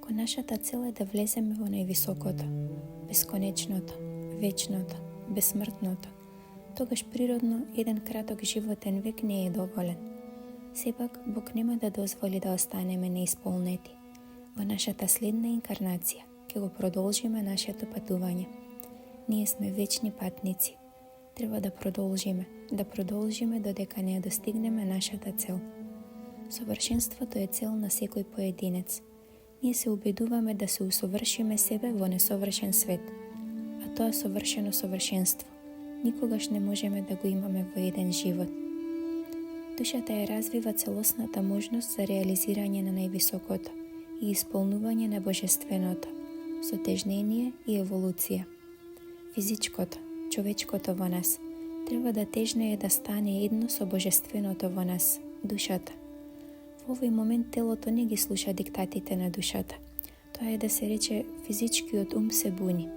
Ако нашата цел е да влеземе во највисокото, бесконечното, вечното, бесмртното, тогаш природно еден краток животен век не е доволен. Сепак Бог нема да дозволи да останеме неисполнети. Во нашата следна инкарнација ќе го продолжиме нашето патување. Ние сме вечни патници. Треба да продолжиме додека не ја достигнеме нашата цел. Совршенството е цел на секој поединец. Ние се убедуваме да се усовршиме себе во несовршен свет, а тоа совршено совршенство никогаш не можеме да го имаме во еден живот. Душата ја развива целосната можност за реализирање на највисокото и исполнување на божественото, со тежнение и еволуција. Физичкото, човечкото во нас, треба да тежнее да стане едно со божественото во нас, душата. Во овој момент телото не ги слуша диктатите на душата. Тоа е да се рече физичкиот ум се буни.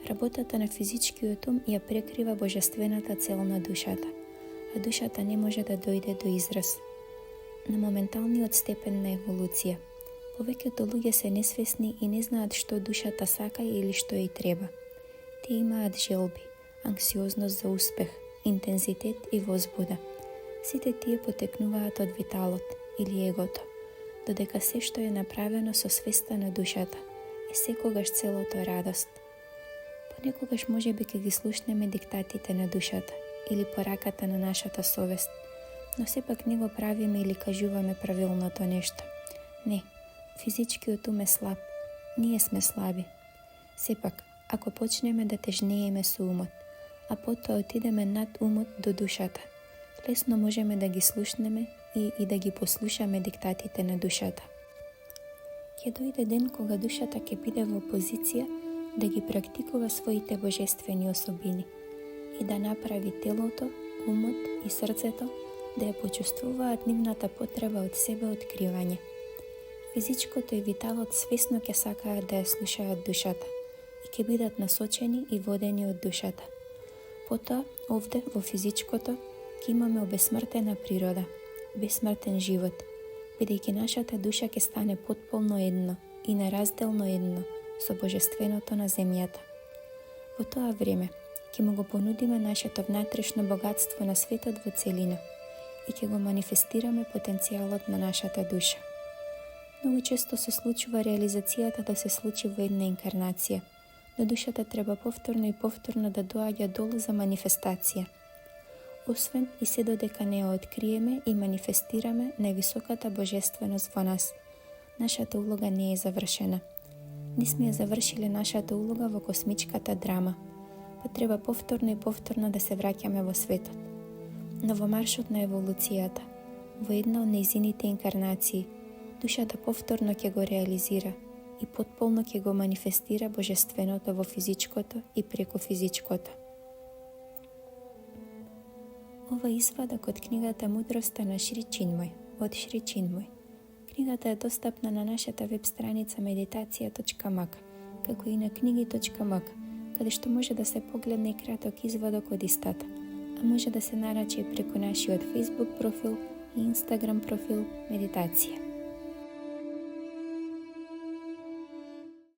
Работата на физичкиот ум ја прекрива божествената цел на душата, а душата не може да дојде до израз. На моменталниот степен на еволуција, повеќето луѓе се несвесни и не знаат што душата сака или што ѝ треба. Тие имаат желби, анксиозност за успех, интензитет и возбуда. Сите тие потекнуваат од виталот или егото, додека се што е направено со свеста на душата е секогаш целото радост. Понекогаш можеби ќе ги слушнеме диктатите на душата или пораката на нашата совест, но сепак не го правиме или кажуваме правилното нешто. Не, физичкиот ум е слаб, ние сме слаби. Сепак, ако почнеме да тежнееме со умот, а потоа отидеме над умот до душата, лесно можеме да ги слушнеме и да ги послушаме диктатите на душата. Ќе дојде ден кога душата ќе биде во позиција да ги практикува своите божествени особини и да направи телото, умот и срцето да ја почувствуваат нивната потреба од себе откривање. Физичкото и виталот свесно ќе сакаат да ја слушаат душата и ќе бидат насочени и водени од душата. Потоа, овде во физичкото, ќе имаме обесмртена природа, бесмртен живот, бидејќи нашата душа ќе стане потполно едно и неразделно едно со божественото на земјата. Во тоа време ќе му го понудиме нашето внатрешно богатство на светот во целина и ќе го манифестираме потенцијалот на нашата душа. Многу често се случува реализацијата да се случи во една инкарнација, но душата треба повторно и повторно да доаѓа долу за манифестација. Освен и се додека не ја откриеме и манифестираме највисоката божественост во нас, нашата улога не е завршена. Не сме ја завршиле нашата улога во космичката драма, па треба повторно и повторно да се враќаме во светот. Но во маршот на еволуцијата, во една од нејзините инкарнации, душата повторно ќе го реализира и потполно ќе го манифестира божественото во физичкото и преку физичкото. Ова извадок од книгата Мудроста на Шри Чинмој, од Шри Чинмој. Книгата е достапна на нашата веб страница meditacija.mak, како и на книги.mak, каде што може да се погледне и краток извадок од истата, а може да се нарачи и преку нашиот Facebook профил и Instagram профил Медитација.